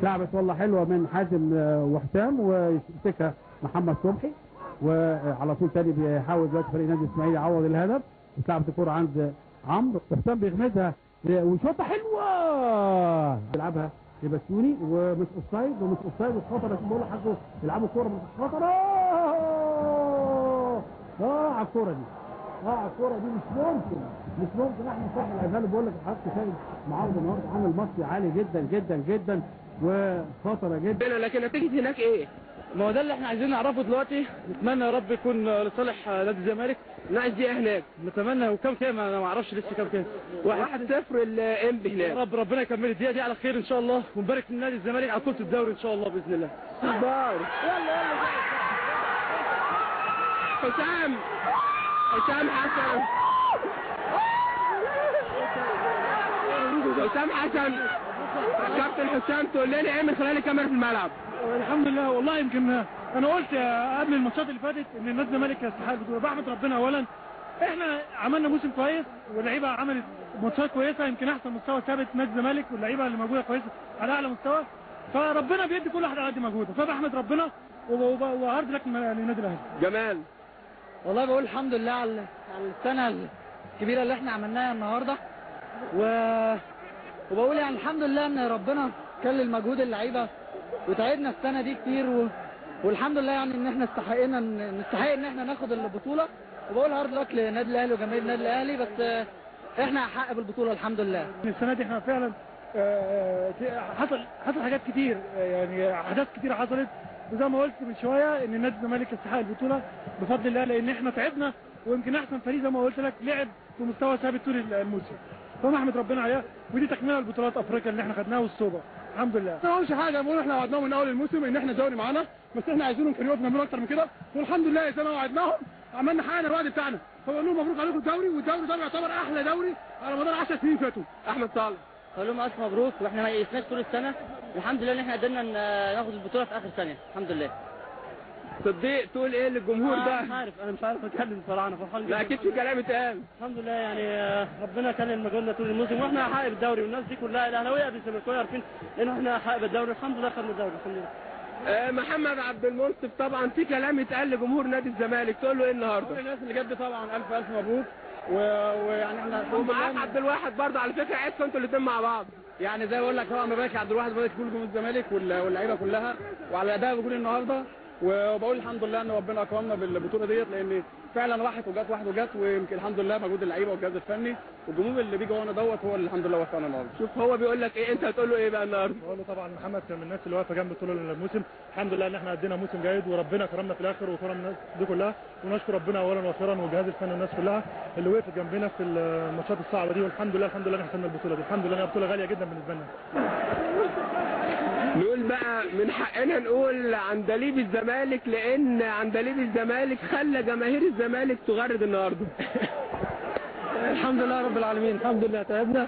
لعبت والله حلوه من حازم وحسام، ويمسكها محمد صبحي، وعلى طول تاني بيحاول دلوقتي فريق نادي الاسماعيلي يعوض الهدف. اتلعبت الكوره عند عمرو، حسام بيغمزها وشوطه حلوه بيلعبها لبسيوني، ومش اوفسايد ومش اوفسايد، والخطر بقول لحضرتك يلعبوا الكوره مش خطر. على الكوره دي، على الكوره دي مش ممكن احمد صبحي لعبها له. بقول لك حضرتك شايف معارض النهارده عامل مصري عالي جدا جدا جدا وخطره جدا، لكن نتيجه هناك ايه؟ ما هو ده اللي احنا عايزين نعرفه دلوقتي. نتمنى يا رب يكون لصالح نادي الزمالك. ناقص دي هناك نتمنى. وكم كام انا ما اعرفش لسه كم كام. 1-0 الانبي هناك. ربنا يكمل الدقيقه دي على خير ان شاء الله، ونبارك لنادي الزمالك على بطوله الدوري ان شاء الله باذن الله. يلا حسام حسن كابتن حسام، تقول لنا ايه من خلال الكاميرا في الملعب؟ الحمد لله. والله يمكن انا قلت قبل الماتشات اللي فاتت ان نادي الزمالك يستحق البطوله. بحمد ربنا اولا، احنا عملنا موسم كويس واللعيبه عملت ماتشات كويسه، يمكن احسن مستوى ثابت نادي الزمالك، واللعيبه اللي موجوده كويسه على اعلى مستوى، فربنا بيدي كل واحد على قد مجهوده، فبحمد ربنا وهارد لك للنادي الاهلي. جمال، والله بقول الحمد لله على السنه الكبيره اللي احنا عملناها النهارده، وبقول يعني الحمد لله ان ربنا كلل مجهود اللعيبه وتعبنا السنه دي كتير، والحمد لله يعني ان احنا نستحق ان احنا ناخد البطوله. وبقول هارد لك للنادي الاهلي وجماهير النادي الاهلي، بس احنا حق بالبطوله الحمد لله. السنه دي احنا فعلا حصل حاجات كتير، يعني احداث كتير حصلت، وزي ما قلت من شويه ان نادي الزمالك يستحق البطوله بفضل الله، لان احنا تعبنا، ويمكن احسن فريق زي ما قلت لك لعب في مستوى ثابت طول الموسم، فنحمد ربنا عليها. ودي تكمله لبطولات افريقيا اللي احنا خدناها والسوبر الحمد لله. ما نقولش حاجه، بنقول احنا وعدناهم من اول الموسم ان احنا الدوري معانا، بس احنا عايزينهم في نعملوا اكتر من كده، والحمد لله زي ما وعدناهم عملنا حققنا الوعد بتاعنا. فبقول لهم مبروك عليكم الدوري، والدوري ده يعتبر احلى دوري على مدار 10 سنين فاتوا. احمد صالح، قال لهم الف مبروك، واحنا ما يئسناش طول السنه، والحمد لله ان احنا قدرنا ناخد البطوله في اخر ثانيه الحمد لله. صديق تقول ايه للجمهور ده؟ انا مش عارف اتكلم بصراحه، انا فرحان جدا. لا اكيد في كلام اتقال. الحمد لله يعني ربنا كلل مجهودنا طول الموسم، واحنا حقق الدوري، والناس دي كلها الاهلاويه بالزمالكاويه عارفين ان احنا حقق الدوري الحمد لله، خدنا الدوري الحمد لله. محمد عبد المنصف، طبعا في كلام اتقال لجمهور نادي الزمالك، تقول له ايه النهارده؟ الناس اللي جد طبعا الف مبروك، ويعني احنا ومعاك عبد الواحد برضه على فكره، عدتوا انتوا الاثنين مع بعض. يعني زي ما بقول لك طبعا ببارك عبد الواحد وببارك كل جمهور الزمالك واللعيبه كلها، وعلى الاداء بيقول النهارده، وبقول الحمد لله ان ربنا اكرمنا بالبطوله ديت، لان فعلا راحت وجت، ويمكن الحمد لله مجهود اللعيبه والجهاز الفني والجمهور اللي بيجي ورانا دوت هو اللي الحمد لله وفقنا النهارده. شوف هو بيقول لك ايه، انت هتقول له ايه بقى النهارده؟ بقول له طبعا محمد من الناس اللي واقفه جنب طول الموسم، الحمد لله ان احنا ادينا موسم جيد، وربنا كرمنا في الاخر وكرم الناس دي كلها، ونشكر ربنا اولا واخيرا والجهاز الفني والناس كلها اللي وقفت جنبنا في الماتشات الصعبه دي، والحمد لله ان احنا خدنا البطوله دي، الحمد لله انها بطوله غاليه جدا بالنسبه لنا. نقول بقى من حقنا نقول عندليب الزمالك، لان عندليب الزمالك خلى جماهير الزمالك تغرد النهارده. الحمد لله رب العالمين، الحمد لله تعبنا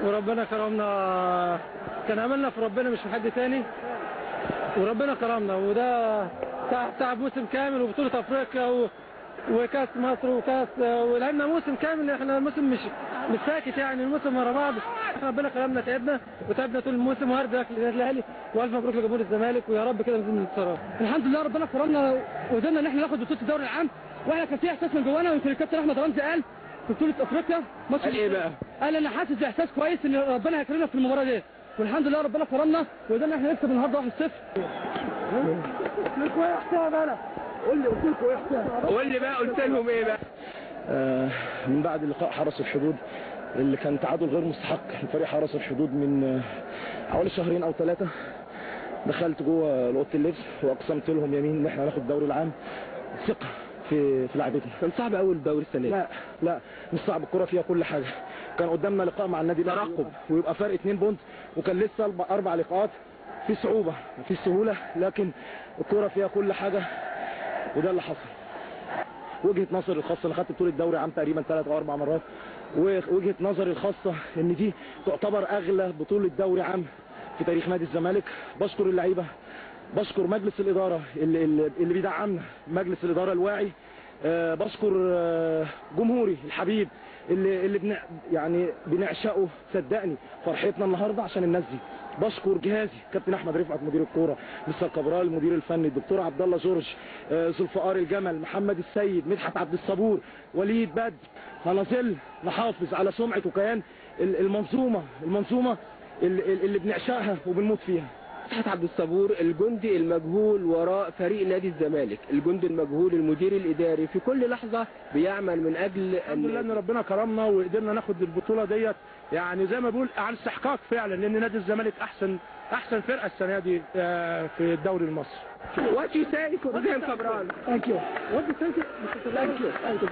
وربنا كرمنا، كان املنا في ربنا مش في حد تاني، وربنا كرمنا، وده تعب موسم كامل وبطوله افريقيا وكاس مصر وكاس، ولعبنا موسم كامل، احنا الموسم مش ساكت يعني، الموسم ورا بعض، ربنا كرمنا تعبنا طول الموسم، وهارد لك للنادي الاهلي، والف مبروك لجمهور الزمالك، ويا رب كده نزيد من الانتصارات. الحمد لله ربنا كرمنا وقدرنا ان احنا ناخد بطوله الدوري العام، واحنا كان في احساس من جوانا، ويمكن الكابتن احمد رمزي قال في بطوله افريقيا قال ايه بقى؟ قال انا حاسس باحساس كويس ان ربنا هيكرمنا في المباراه دي، والحمد لله ربنا كرمنا وقدرنا احنا نكسب النهارده 1-0. قلت لكم ايه يا حسام؟ انا قول لكم ايه يا حسام؟ قول لي بقى، قلت لهم ايه بقى؟ من بعد لقاء حرس الحدود اللي كان تعادل غير مستحق لفريق حرس الحدود من حوالي 2 أو 3 شهور، دخلت جوه اوضه اللبس واقسمت لهم يمين ان احنا هناخد الدوري العام، ثقه في لعبتنا. كان صعب قوي الدوري السنه دي. لا مش صعب، الكره فيها كل حاجه. كان قدامنا لقاء مع النادي الاهلي ترقب ويبقى فرق 2 بونت، وكان لسه 4 لقاءات، في صعوبه في سهوله، لكن الكره فيها كل حاجه، وده اللي حصل. وجهه نظري الخاصه، انا خدت بطوله الدوري عام تقريبا 3 أو 4 مرات، ووجهه نظري الخاصه ان دي تعتبر اغلى بطوله دوري عام في تاريخ نادي الزمالك. بشكر اللعيبه، بشكر مجلس الاداره اللي بيدعمنا، مجلس الاداره الواعي، بشكر جمهوري الحبيب اللي يعني بنعشقه. صدقني فرحتنا النهارده عشان الناس دي، بشكر جهازي كابتن احمد رفعت مدير الكوره، مستر كبرال المدير الفني، الدكتور عبد الله جورج، ذوالفقار الجمل، محمد السيد، مدحت عبد الصبور، وليد بدر. هنظل نحافظ على سمعه وكيان المنظومه اللي بنعشقها وبنموت فيها. مدحت عبد الصبور الجندي المجهول وراء فريق نادي الزمالك، الجندي المجهول المدير الاداري في كل لحظه بيعمل من اجل الحمد لله ان ربنا كرمنا وقدرنا ناخد البطوله ديت، يعني زي ما بقول على استحقاق فعلا، لان نادي الزمالك احسن فرقه السنه دي في الدوري المصري. What you say كابتن كبران؟ Thank you. What you say? Thank you.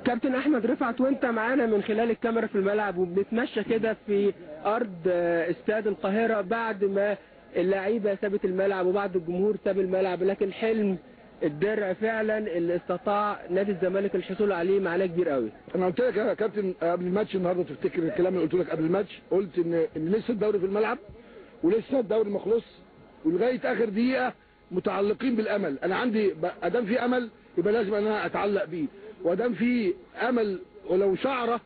كابتن احمد رفعت، وانت معانا من خلال الكاميرا في الملعب وبنتمشى كده في ارض استاد القاهره بعد ما اللعيبه سابت الملعب وبعد الجمهور ساب الملعب، لكن حلم الدرع فعلا اللي استطاع نادي الزمالك الحصول عليه معانا كبير قوي. انا قلت لك يا كابتن قبل الماتش النهارده، تفتكر الكلام اللي قلت لك قبل الماتش؟ قلت ان لسه الدوري في الملعب ولسه الدوري ما خلص، ولغايه اخر دقيقه متعلقين بالامل. انا عندي ادام في امل يبقى لازم انا اتعلق بيه، وادام في امل ولو شعره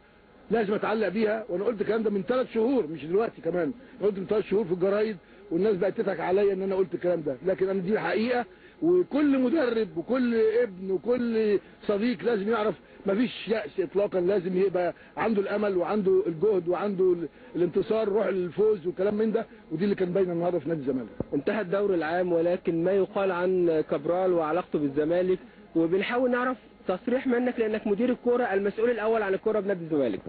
لازم اتعلق بيها. وانا قلت الكلام ده من 3 شهور مش دلوقتي كمان، قلت من 3 شهور في الجرايد، والناس بقت تضحك عليا ان انا قلت الكلام ده، لكن انا دي الحقيقه. وكل مدرب وكل ابن وكل صديق لازم يعرف مفيش يأس اطلاقا، لازم يبقى عنده الامل وعنده الجهد وعنده الانتصار، روح الفوز وكلام من ده، ودي اللي كان باينه النهارده في نادي الزمالك. انتهى الدوري العام، ولكن ما يقال عن كبرال وعلاقته بالزمالك، وبنحاول نعرف تصريح منك لانك مدير الكوره المسؤول الاول عن الكوره بنادي الزمالك.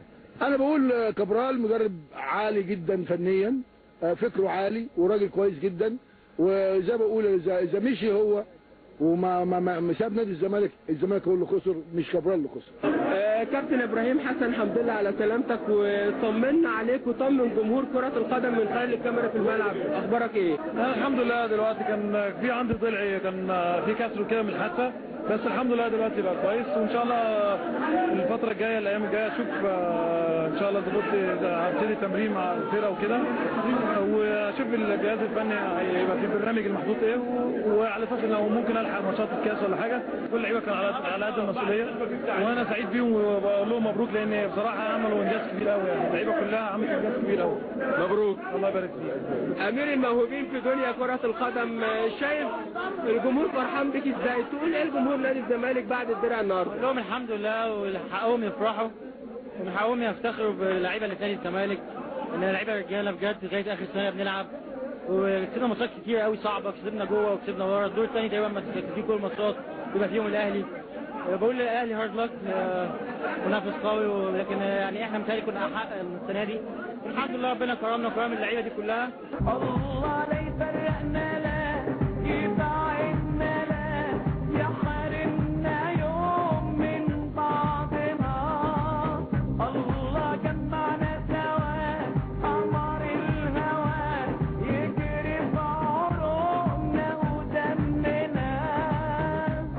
انا بقول كبرال مدرب عالي جدا فنيا، فكره عالي وراجل كويس جدا، وزي ما بقول اذا مشي هو وما ساب نادي الزمالك هو اللي خسر مش كبرال اللي خسر. كابتن ابراهيم حسن، الحمد لله على سلامتك، وطمنا عليك وطمن جمهور كرة القدم من خلال الكاميرا في الملعب، اخبارك ايه؟ الحمد لله دلوقتي كان في عندي ضلعي كان في كسر كده من الحادثه، بس الحمد لله دلوقتي بقى كويس، وان شاء الله الفتره الجايه الايام الجايه اشوف ان شاء الله هبتدي تمرين مع الفرقه وكده، واشوف الجهاز الفني هيبقى في برنامج المحطوط ايه، وعلى اساس لو ممكن الحق ماتشات الكاس ولا حاجه. كل اللعيبه كان على قد المسؤوليه، وانا سعيد بيهم وبقول لهم مبروك، لان بصراحه عملوا انجاز كبير قوي، يعني اللعيبه كلها عملت انجاز كبير قوي. مبروك، الله يبارك فيك. امير الموهوبين في دنيا كرة القدم، شايف الجمهور فرحان بك ازاي؟ تقول ايه الجمهور نادي الزمالك بعد الدرع النهارده؟ لهم الحمد لله، وحقهم يفرحوا ومن حقهم يفتخروا باللعيبه اللي في نادي الزمالك، ان اللعيبه رجاله بجد لغايه اخر سنه بنلعب، وكسبنا ماتشات كتير قوي صعبه، كسبنا جوه وكسبنا ورا. الدور الثاني تقريبا في كل الماتشات بيبقى فيهم الاهلي. بقول للاهلي هارد لك، منافس قوي، لكن يعني احنا متهيألي كنا احق السنه دي. الحمد لله ربنا كرمنا وكرم اللعيبه دي كلها. الله لا يفرقنا، لا يبعدنا، لا يحرمنا يوم من بعضنا. الله جمعنا سوا، قمر الهوى يجري في عروقنا ودمنا.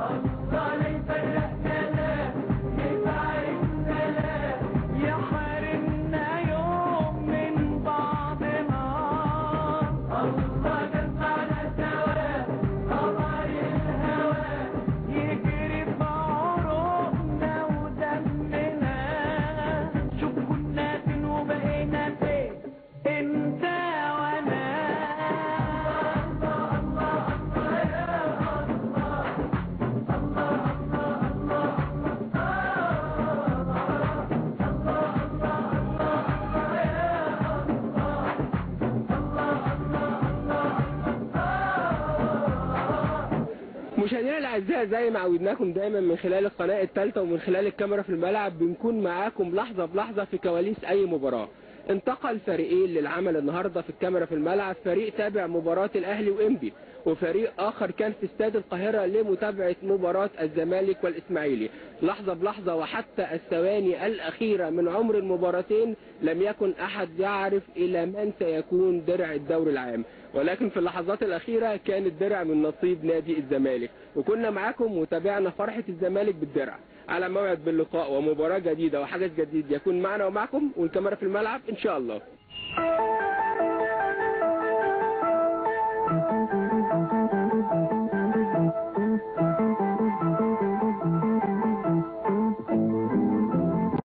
الله لا يفرقنا، لا يبعدنا، لا يحرمنا يوم من بعضنا. الله جمعنا سوا، قمر الهوى يجري في عروقنا ودمنا. شوف كنا فين وبقينا فين انت وانا. الله الله الله يا الله، الله الله الله مشاهدينا الاعزاء، زي ما عودناكم دايما من خلال القناه الثالثه ومن خلال الكاميرا في الملعب، بنكون معاكم لحظه بلحظه في كواليس اي مباراه. انتقل فريقين للعمل النهارده في الكاميرا في الملعب، فريق تابع مباراه الاهلي وانبي، وفريق اخر كان في استاد القاهره لمتابعه مباراه الزمالك والاسماعيلي. لحظه بلحظه وحتى الثواني الاخيره من عمر المباراتين لم يكن احد يعرف الى من سيكون درع الدوري العام، ولكن في اللحظات الأخيرة كان الدرع من نصيب نادي الزمالك، وكنا معاكم وتابعنا فرحة الزمالك بالدرع. على موعد باللقاء ومباراة جديدة وحدث جديد يكون معنا ومعكم، والكاميرا في الملعب إن شاء الله.